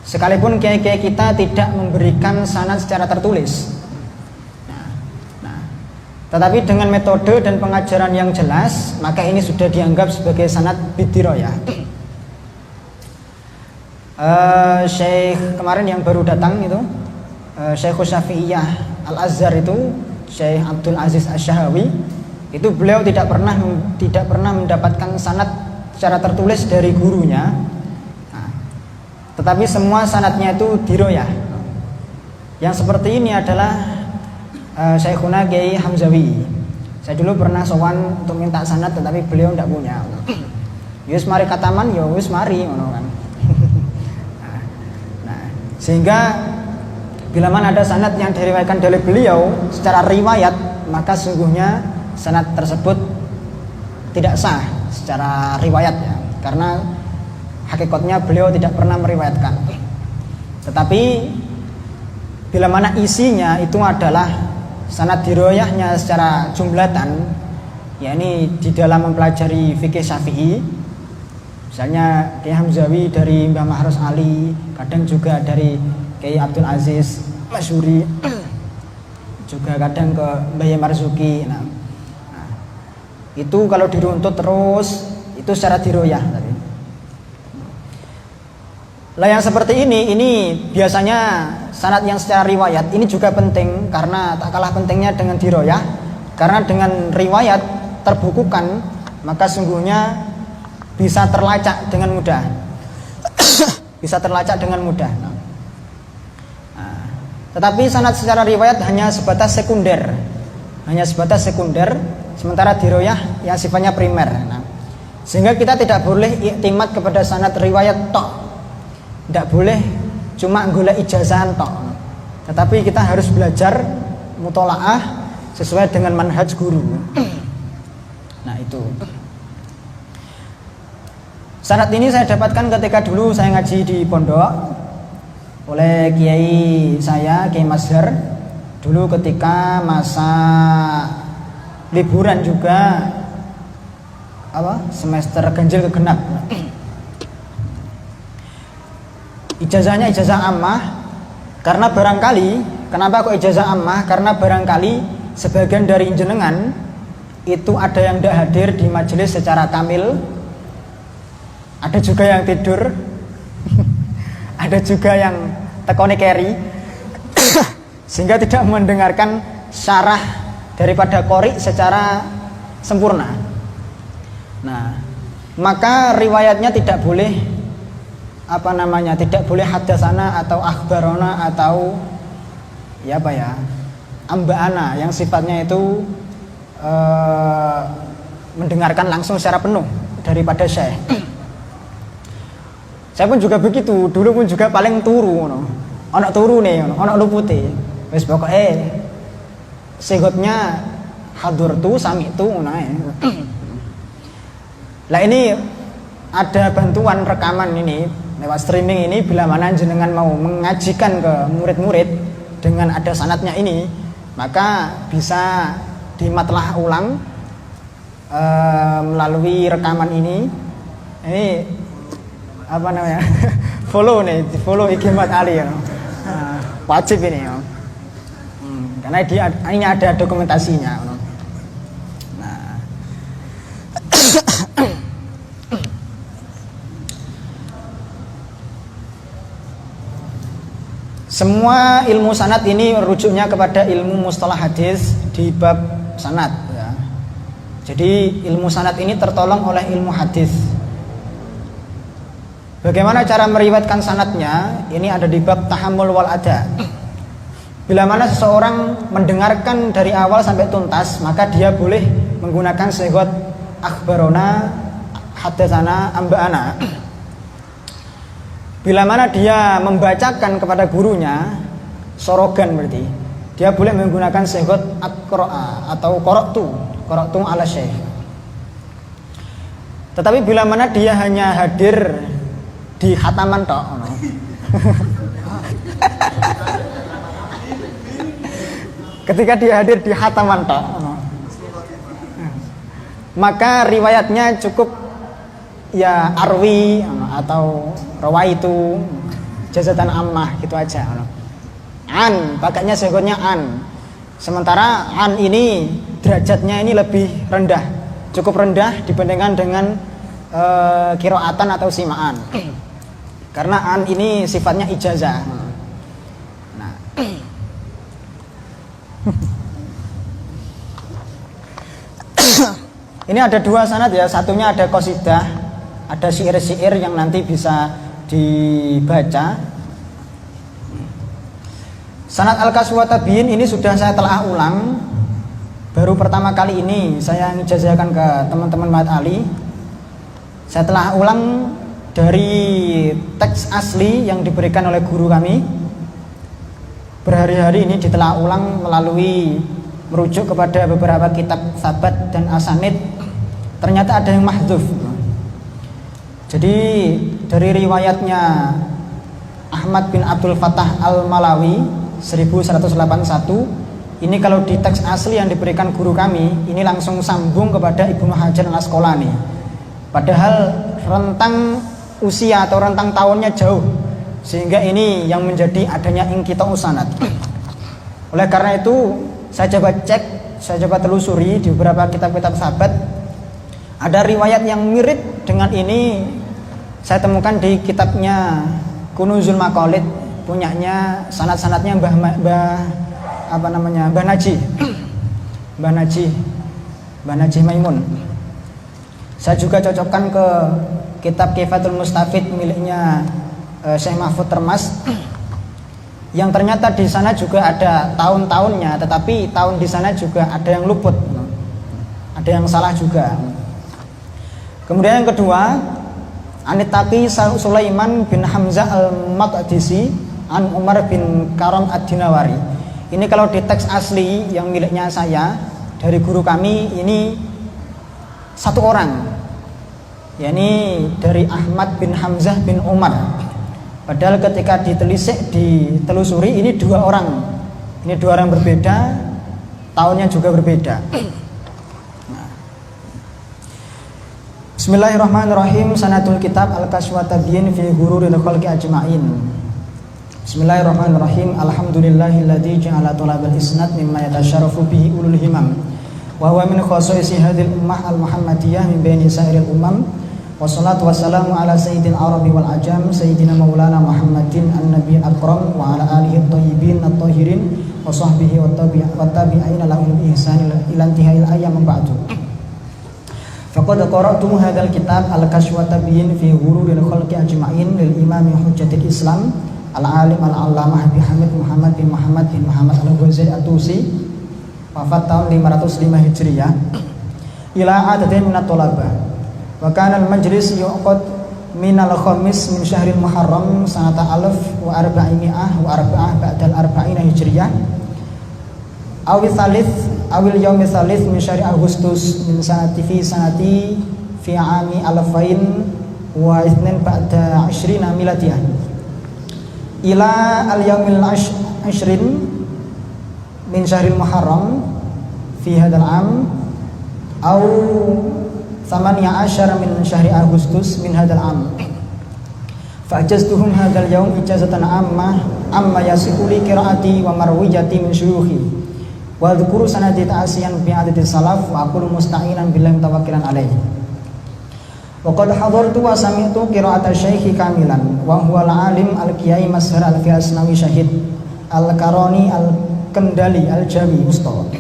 sekalipun kiai-kiai kita tidak memberikan sanad secara tertulis. Tetapi dengan metode dan pengajaran yang jelas, maka ini sudah dianggap sebagai sanad bidiroyah. Syekh kemarin yang baru datang itu, Syekh Syafi'iyah Al-Azhar itu, Syekh Abdul Aziz Asy-Syahawi, itu beliau tidak pernah mendapatkan sanad secara tertulis dari gurunya. Nah, tetapi semua sanadnya itu diroyah. Yang seperti ini adalah Syekhuna Kiai Hamzawi. Saya dulu pernah sowan untuk minta sanad, tetapi beliau tidak punya. Yus mari kataman, ya wis mari ngono kan. Nah, sehingga bila mana ada sanad yang diriwayatkan dari beliau secara riwayat, maka sungguhnya sanad tersebut tidak sah secara riwayat ya, karena hakikatnya beliau tidak pernah meriwayatkan. Tetapi bila mana isinya itu adalah sanad diroyahnya secara jumlatan, yakni di dalam mempelajari fikih Syafi'i, misalnya Kiai Hamzawi dari Mbah Mahrus Ali, kadang juga dari Kiai Abdul Aziz Masyuri, juga kadang ke Mbah Marzuki. Nah, itu kalau diruntut terus itu secara diroyah tadi. Lah yang seperti ini biasanya sanad yang secara riwayat ini juga penting, karena tak kalah pentingnya dengan diroyah, karena dengan riwayat terbukukan maka sungguhnya bisa terlacak dengan mudah. Bisa terlacak dengan mudah. Tetapi sanad secara riwayat hanya sebatas sekunder, sementara diroyah yang sifatnya primer. Nah, sehingga kita tidak boleh iktimat kepada sanad riwayat tok, tidak boleh cuma golek ijazahan tok, tetapi kita harus belajar mutolaah sesuai dengan manhaj guru. Nah itu. Sanad ini saya dapatkan ketika dulu saya ngaji di pondok oleh kiai saya, Kiai Mazhar, dulu ketika masa liburan juga semester ganjil kegenap. Ijazahnya ijazah ammah karena barangkali, kenapa kok ijazah ammah? Karena barangkali sebagian dari jenengan itu ada yang tidak hadir di majelis secara kamil, ada juga yang tidur, ada juga yang tekoni keri, sehingga tidak mendengarkan syarah daripada qori secara sempurna. Nah, maka riwayatnya tidak boleh tidak boleh hadatsana atau akhbarona atau amba'ana yang sifatnya itu mendengarkan langsung secara penuh daripada syekh. Saya pun juga begitu, dulu pun juga paling turu ono turu nih, ono lupute. Wis pokoke segotnya hadurtu sami'tu ngono. Lah ini ada bantuan rekaman ini lewat streaming ini, bila mana jenengan mau mengajikan ke murid-murid dengan ada sanadnya ini, maka bisa dimatlah ulang melalui rekaman ini. Ini follow IG Mat Ali ya. Wajib ini ya. Karena ini ada dokumentasinya. Semua ilmu sanad ini rujuknya kepada ilmu mustalah hadis di bab sanad ya. Jadi ilmu sanad ini tertolong oleh ilmu hadis. Bagaimana cara meriwayatkan sanadnya? Ini ada di bab tahammul wal ada. Bila mana seseorang mendengarkan dari awal sampai tuntas, maka dia boleh menggunakan sighah akhbarona, hadatsana, amba'ana. Bila mana dia membacakan kepada gurunya, sorogan berarti, dia boleh menggunakan sighah aqra'a atau qara'tu ala syekh. Tetapi bila mana dia hanya hadir di khataman tok, ketika dia hadir di khataman tok, maka riwayatnya cukup ya arwi atau rawaitu jazatan ammah gitu aja. An pakainya segotnya an. Sementara an ini derajatnya ini lebih rendah, cukup rendah dibandingkan dengan qiraatan atau simaan. Karena an ini sifatnya ijazah. Nah. Ini ada dua sanad ya, satunya ada qasidah, ada syair-syair yang nanti bisa dibaca. Sanad al-kasw wa tabyin ini sudah saya telah ulang. Baru pertama kali ini saya ngijazahkan ke teman-teman Mat Ali. Saya telah ulang dari teks asli yang diberikan oleh guru kami. Berhari-hari ini ditelah ulang melalui merujuk kepada beberapa kitab sabat dan asanid. Ternyata ada yang mahdzuf. Jadi dari riwayatnya Ahmad bin Abdul Fattah al-Malawi 1181, ini kalau di teks asli yang diberikan guru kami, ini langsung sambung kepada Ibnu Hajar al-Asqalani. Padahal rentang usia atau rentang tahunnya jauh, sehingga ini yang menjadi adanya inqita'u sanad. Oleh karena itu saya coba cek, saya coba telusuri di beberapa kitab-kitab sahabat, ada riwayat yang mirip dengan ini. Saya temukan di kitabnya Kunuzul Maqalid, punyanya sanad-sanadnya Mbah Naji Maimun. Saya juga cocokkan ke kitab Kifatul Mustafid miliknya Syekh Mahfud Termas, yang ternyata di sana juga ada tahun-tahunnya, tetapi tahun di sana juga ada yang luput, ada yang salah juga. Kemudian yang kedua, Anitaki Sulaiman bin Hamzah al-Maqdisi an Umar bin Karam ad-Dinawari. Ini kalau di teks asli yang miliknya saya dari guru kami, ini satu orang, yakni dari Ahmad bin Hamzah bin Umar. Padahal ketika ditelusuri ini dua orang. Ini dua orang berbeda, tahunnya juga berbeda. Bismillahirrahmanirrahim. Sanatul kitab al-kasy wa tabyin fi ghururil khalqi ajma'in. Bismillahirrahmanirrahim. Alhamdulillahilladzi ja'ala talabal isnad mimma yatasyarrafu bihi ulul himam. Wa huwa min khasaisi hadhil ummah al-muhammadiyah min baini sa'iril umam. Wassalatu wassalamu ala sayyidil arabi wal ajam sayyidina maulana Muhammadin an-nabiyil akram wa ala alihi at-thayyibin at-tahirin wa sahbihi wat tabi'ina lahum bi ihsan ila intihail ayyam ba'du. Faqad qara'tum hadzal kitab al-kasy wa tabyin fi ghururil khalqi ajma'in lil imam hujjatul islam al-alim al-allamah Hamid Muhammad bin Muhammad bin Muhammad al-Ghazali at-Tusi wafat tahun 505 Hijriah ila adadin min at-talabah wa kana al-majlis yuqad min al-khamis min syahril muharram sanata 1400 wa arba'ah ba'dal arba'ina Hijriah awil thalith awil yaumi thalith min syahri Agustus min sanati fi ami alfain wa ithnin ba'da 20 miladiyah ila al yaumil ashrin min syahril muharram fi hadzal am aw 18 min syahri Agustus min hadzal am fa ajaztuhum hadzal yaum ijazatan amma yasihu li qiraati wa marwijati min syuyukhi wa dzkuru sanadi ta'asiyan bi adati salaf wa aqulu musta'inan billahi tawakkilan alaihi wa qad hadartu wa sami'tu qira'ata syaikhi kamilan wa huwa al-alim al-qiyai Mazhar al-Asnawi Syahid al-Karani al-Kendali al-Jawi Ustad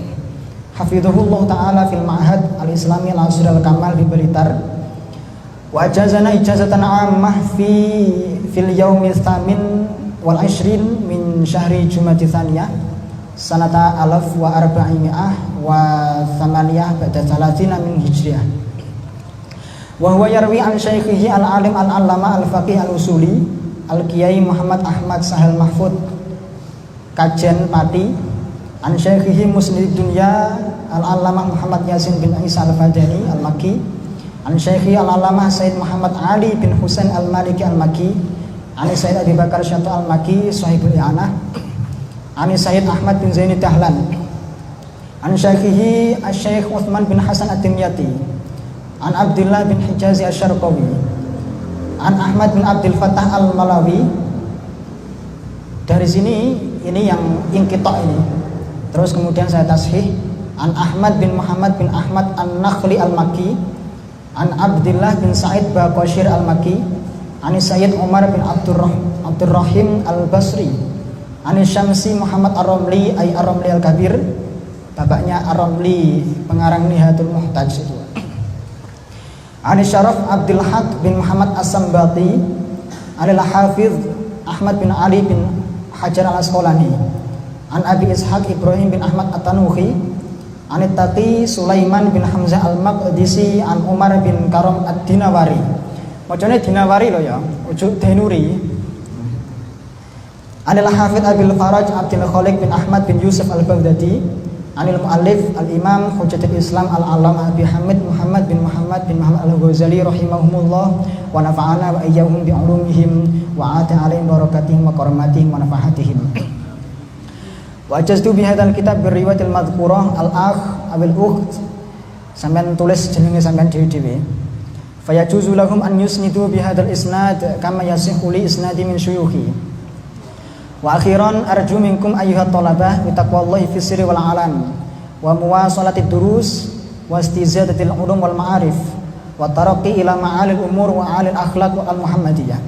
hafizahullah ta'ala fil ma'had al-islami al-asr al-kamal di Blitar wa ajazana ijazatan ammah fil yaumi tsamin wal 20 min syahri Jumadi tsaniyah sanata 1400 wa 8 ba'da 30 min Hijriah wa huwa yarwi an syaikhihi al-alim al-allama al-faqih al-usuli al-qiyai Muhammad Ahmad Sahal Mahfud Kajen Pati an syaikhihi musnid dunya al-allama Muhammad Yasin bin Isa al-Fadani al-Makki an syaikhi al-allama Said Muhammad Ali bin Husain al-Maliki al-Makki an Said Abi Bakar Syato al-Makki sahibul i'anah an Sayyid Ahmad bin Zaini Dahlan an syaikhihi Asy-Syaikh Utsman bin Hasan Ad-Dimyati an Abdullah bin Hijazi Asy-Syarqawi an Ahmad bin Abdul Fattah Al-Malawi. Dari sini ini yang inqita ini. Terus kemudian saya tashih an Ahmad bin Muhammad bin Ahmad An-Nakhli Al-Makki an Abdullah bin Sa'id Baqashir Al-Makki an Sayyid Umar bin Abdurrahim Al-Basri Ani Syamsi Muhammad Ar-Ramli ay Ar-Ramli Al-Kabir, bapaknya Ar-Ramli pengarang Nihatul Muhtaj itu. Ani Syaraf Abdul Haq bin Muhammad As-Sambati, Anil Hafiz Ahmad bin Ali bin Hajar Al-Asqalani, An Abi Ishaq Ibrahim bin Ahmad At-Tanuhi, Anit Taqi Sulaiman bin Hamzah Al-Maqdisi, An Umar bin Karam Ad-Dinawari. Macamnya Dinawari loh ya, ujuk Denuri. Anil Hafidh Abil Faraj Abdul Khaliq bin Ahmad bin Yusuf Al-Baghdadi Anil Mu'allif Al-Imam Hujjatul Islam Al-Allamah Abi Hamid Muhammad bin Muhammad Al-Ghazali rahimahumullah wa nafa'ana wa iyyahum bi ulumihim wa ata alaihim barakatihim wa karamatihim wa nafahatihim wa ajaztu bi hadzal kitab bi riwayatil madhkurah al-akh abil ukht sampean tulis jenenge sampean dhewe-dhewe fayajuzu lahum an yusnidu bi hadzal isnad kama yasihhu li isnadi min syuyukhi. Wa akhiran arju minkum ayyuhat talabah bi taqwallahi fis sirri wal alan wa muwasalatid durus wa istizadatil ulum wal ma'arif wa taraqi ila ma'alil umur wa alil akhlaq wal muhammadiyah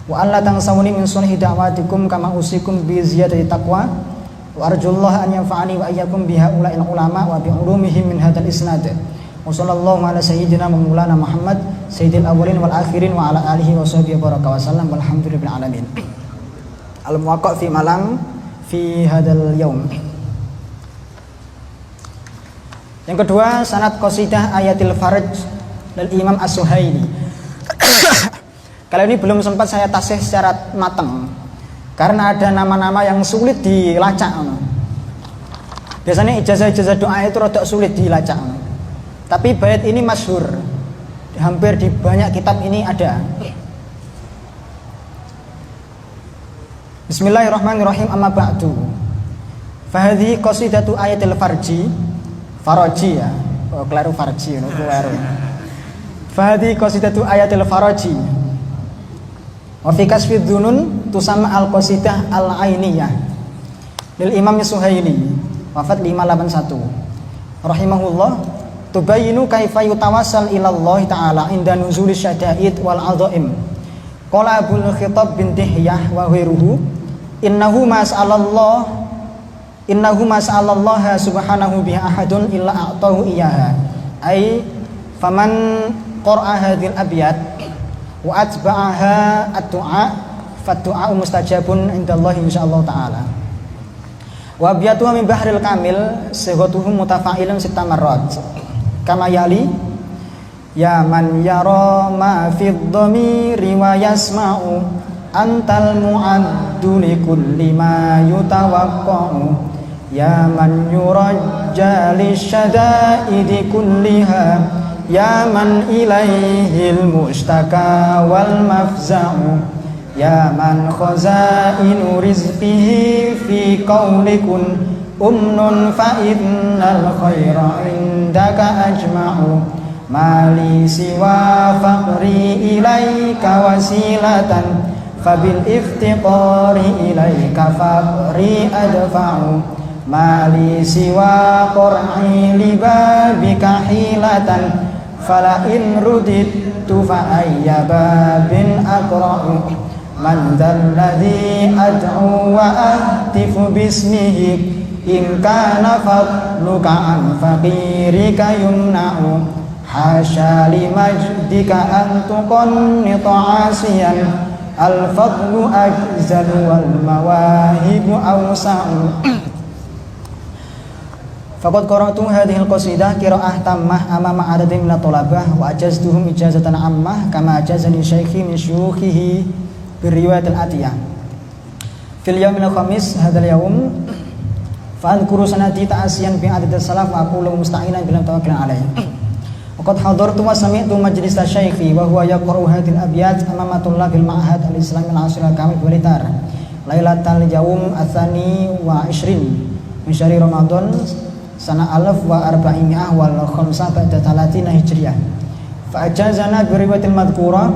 wa alla tansawni min sunhi da'watikum kama usikum bi ziyadati taqwa wa arjullaha an yanfa'ani wa iyyakum bi haula'il ulama wa bi ulumihim min hadzal isnad wa sallallahu ala sayyidina maulana Muhammad sayyidil awwalin wal akhirin wa ala alihi wa sahbihi baraka wa sallam walhamdulillahi alamin. Al-Muwaqqaq fi Malang fi hadzal yaum. Yang kedua, sanad qasidah Ayatil Farj dari Imam As-Suhaili. Kali ini belum sempat saya tasih secara matang karena ada nama-nama yang sulit dilacak. Biasanya ijazah-ijazah doa itu rada sulit dilacak. Tapi bait ini masyhur. Hampir di banyak kitab ini ada. Bismillahirrahmanirrahim, amma ba'du. Fahadhi qasidatu Ayatil Farji. Faraji ya. Oh, keliru farji, keliru. Fahadi qasidatu ayatil faraji. Wa fi kasfi dzunun tusamma al-qasidah al-ainiyah. Lil Imam Suhaili, wafat 581. Rahimahullah, tubayyinu kaifa yutawassal ila Allah taala inda nuzuli syada'id wal adhaim. Qala Abul Khitab bin Dihyah wa ghairuhu, innahu mas'alallah subhanahu biha ahadun illa a'tahu iyyaha. Ai faman qara'a hadhil abyat wa atba'aha ad-du'a fad-du'a mustajabun indallahi insyaallah taala. Wa abyatuha min bahril kamil sighatuhum mutafa'ilun sitta marrat kama yali ya man yara ma fi dhamiri wa yasma'u antal mu'addu li kulli ma yutawaqqa'u ya man yurajja li syada'idi kulliha ya man ilaihil mustaka wal mafza'u ya man khazainu rizqihi fi qawlikun umnun fa innal khaira indaka ajma'u mali siwa faqri ilaika wasilatan fabil iftiqari ilaika faqri adfa'u mali siwa qur'i libabika hilatan fala in rudittu fa ayya babin aqra'u man dzalladzi ad'u wa ahtifu bismihi in kana fadluka an faqirika yumna'u hasya li majdika an tuqannita 'asiyan al fadlu ajzalu wal mawahibu awsa'u. Faqad qara'tu hadhihi al-qasidah qira'ah tammah amama adadin min at-talabah wa ajaztuhum ijazatan ammah kama ajazani syaikhi min syuyukhihi bi riwayat al-atiyah fil yaumil khamis hadzal yaum fa adhkuru sanati ta'asiyan bi adad as-salaf wa aqulu musta'inan bil tawakkul alayhi. Waqad hadartu wa sami'tu majlis syaikhi wa huwa yaqra'u hadhihi al-abyat amama tullabil ma'had al-islami al-'ashir al-kamil walitar lailatal yaum atsani wa 20 min syahri ramadan sana alaf wa arba'imiyah wal khamsah ba'da 30 hijriyah. Fa ajazana bi riwayatil madhkura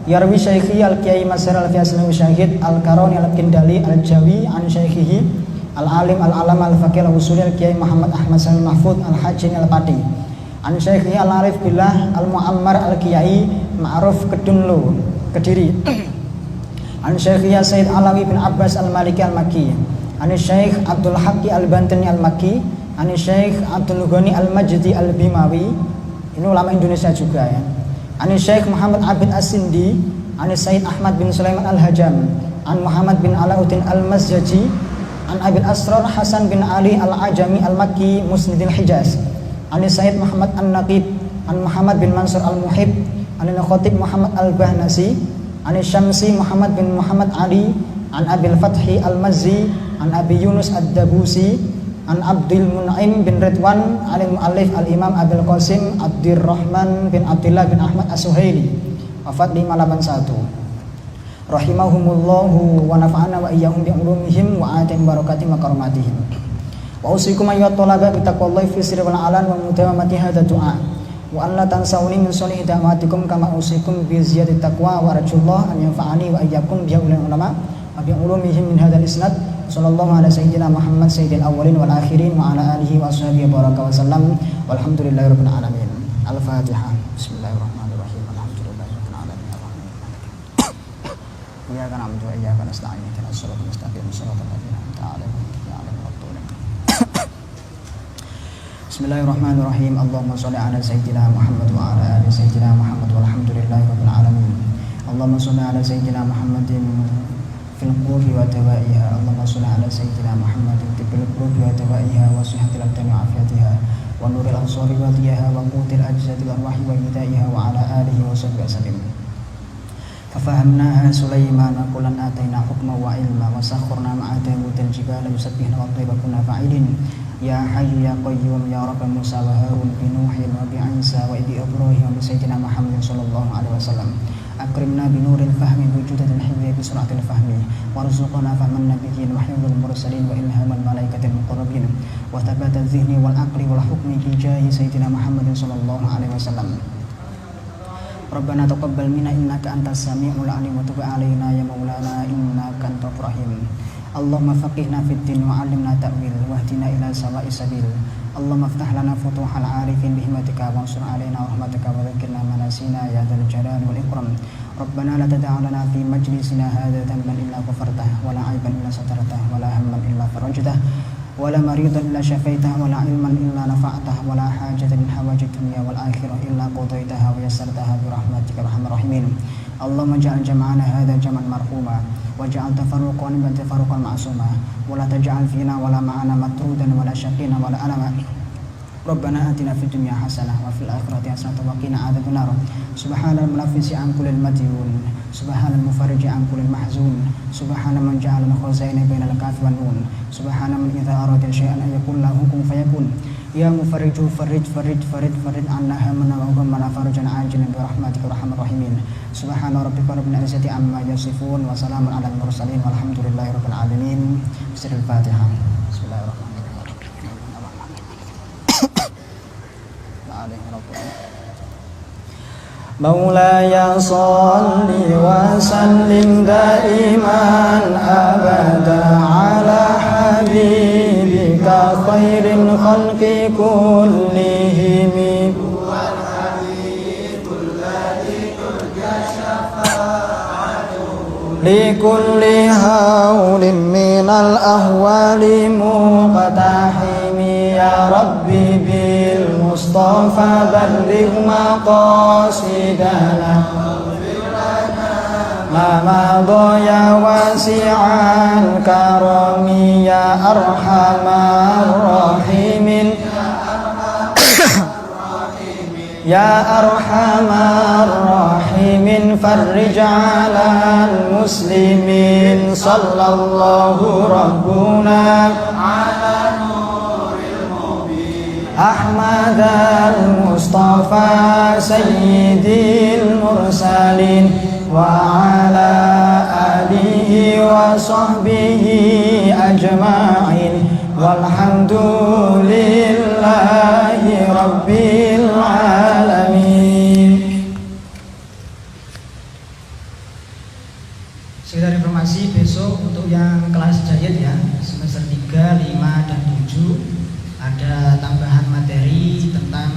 yarwi syaikhi al-qiyai masar al-fiasnawi syahid al-karani al-kindali al-jawi an syaikhihi al-alim al-alam al-faqih al-usuli al-qiyai Muhammad Ahmad Salim Mahfud al-hajjin al-pati an syaikhihi al-arif billah al-muammar al-qiyai ma'ruf kedunlo kediri an syaikhihi Sayyid Alawi bin Abbas al-Maliki al-Makki an syaikh Abdul Haqqi al-Bantani al-Makki an Syekh Abdul Ghani Al-Majdi Al-Bimawi, ini ulama Indonesia juga ya. An Syekh Muhammad Abid As-Sindi, an Sayyid Ahmad bin Sulaiman Al-Hajam, an Muhammad bin Alauddin Al-Mazjaji, an Abil Asrar Hasan bin Ali Al-Ajami Al-Makki Musnidil Hijaz, an Sayyid Muhammad An-Naqib, an Muhammad bin Mansur Al-Muhib, an Khatib Muhammad Al-Bahnasi, an Syamsi Muhammad bin Muhammad Ali, an Abil Fathi Al-Mazzi, an Abi Yunus Ad-Dabusi, an Abdul Mun'im bin Ridwan alil mu'allif al-Imam Abdul Qasim Abdurrahman bin Abdullah bin Ahmad As-Suhaili, wafat 581. Rahimahumullahu wa nafa'ana wa iyyahum bi ulumihim wa atim barakatihim wa karomatihim. Wa usikum ayyuhat thalaba bi taqwallahi fi sirri wal alan wa mudawamati hadha du'a wa an la tansawni min salihi da'watikum kama usikum bi ziyadati taqwa wa arjullah an yanfa'ani wa iyyakum bi ulama wa bi ulumihim min hadzal isnad. Sallallahu ala sayyidina Muhammad sayyidil awwalin wal akhirin wa ala alihi wa ashabihi baraka wa sallam walhamdulillahi rabbil alamin. Al-Fatihah. Bismillahirrahmanirrahim. Alhamdulillahi rabbil alamin. Iyyaka na'budu wa iyyaka nasta'in. Ihdinas siratal mustaqim. Shiratal ladzina an'amta 'alaihim ghairil maghdubi 'alaihim. Bismillahirrahmanirrahim. Allahumma shalli ala sayyidina Muhammad wa ala ali sayyidina Muhammad walhamdulillahi rabbil alamin. Allahumma shalli ala sayyidina Muhammadin fil qulubi wa dawaiha. Allahumma shalli ala sayyidina Muhammadin fil qulubi wa dawaiha wa sihhatil abdani wa afiyatiha wa nuril absari wa diyaha wa qutil ajzati wal wahyi wa hidayah wa ala alihi wa sahbihi wasallam. Fafahamnaha Sulaiman kullan atayna hukma wa ilma wa sakharna ma'a Dawudil jibala yusabbihna wa tayyiba kunna fa'ilin ya hayyu ya qayyum ya rabb Musa wa Harun bi Nuhin wa bi Isa wa bi Ibrahim wa bi sayyidina Muhammadin sallallahu alaihi wasallam. Akrimna bi nuril fahmi wujudatil hibbi bi suratil fahmi warzuqna fahman nabiyyin wa hifdzal mursalin wa ilhamal malaikatil muqarrabin wa thabatal zihni wal aqli wal hukmi bi jahi sayyidina Muhammadin sallallahu alaihi wasallam. Rabbana taqabbal minna innaka antas samiul alim wa tub 'alaina ya maulana innaka antal rahim. Allahumma faqihna fid din wa 'allimna ta'wil wahdina ila sawa'is sabil. Allahumma iftah lana futuhal 'arifin bihimmatika wansur 'alaina rahmataka wa dhakkirna ma nasina ya dzal jalali wal ikram. Rabbana la tad'a lana fi majlisina hadza dhanban illa ghafartah wa la 'aiban illa satartah wa la hamman illa farajtah wa la maridan illa syafaitah wa la ilman illa nafa'tah wa la hajatan min hawajid dunya wal akhirah illa qadaitaha wa yassartaha bi rahmatika arhamar rahimin. Allahumma ja'al jam'ana hadza jam'an marhuma waj'al tafarruqana tafarruqan ma'suma wa la taj'al fina wa la ma'ana matrudan wa la syaqina wa la alama. Rabbana atina fid dunya hasanah wa fil akhirati hasanah wa qina adzabannar. Subhanal munaffisi an kullil madyun, subhanal mufarriji an kullil mahzun, subhana man ja'ala khazaina bainal kafi wan nun, subhana man idza arada syai'an an yaqul lahu kun fayakun. Ya mufarriju farrij anna hamana wa ghammana farjan ajilan bi rahmatika arhamar rahimin. Subhana rabbika rabbil izzati amma yasifun wa salamun alal mursalin walhamdulillahi rabbil alamin. Bismillahil Fatihah. Bismillahirrahmanirrahim. Maulaya salli wa sallim daiman abada ala habibika khairin khalqi kullihim. Likulli hawlin minal ahwali muqtahimi ya Rabbi bil Mustafa balligh maqasidana ma madaya wasi'al karami ya arhamar rahimin. Ya arhamar rahimin farrij 'alal muslimin sallallahu rabbuna ala nuril mubin Ahmad al-Mustafa sayyidil mursalin wa ala alihi wa sahbihi ajma'in walhamdulillahi rabbil alamin. Sekedar informasi, besok untuk yang kelas jayid ya, semester 3, 5, dan 7 ada tambahan materi tentang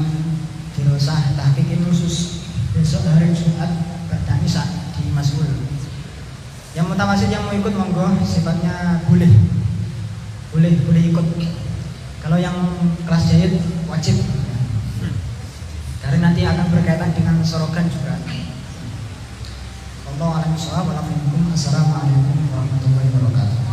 dirosah tahqiq khusus besok hari Jumat pada Isya di Masmul. Yang mutawasid yang mau ikut monggo, sifatnya boleh ikut. Kalau yang kelas jayid wajib, karena nanti akan berkaitan dengan sorogan juga. Wallahu a'lam bishawab. Assalamualaikum warahmatullahi wabarakatuh.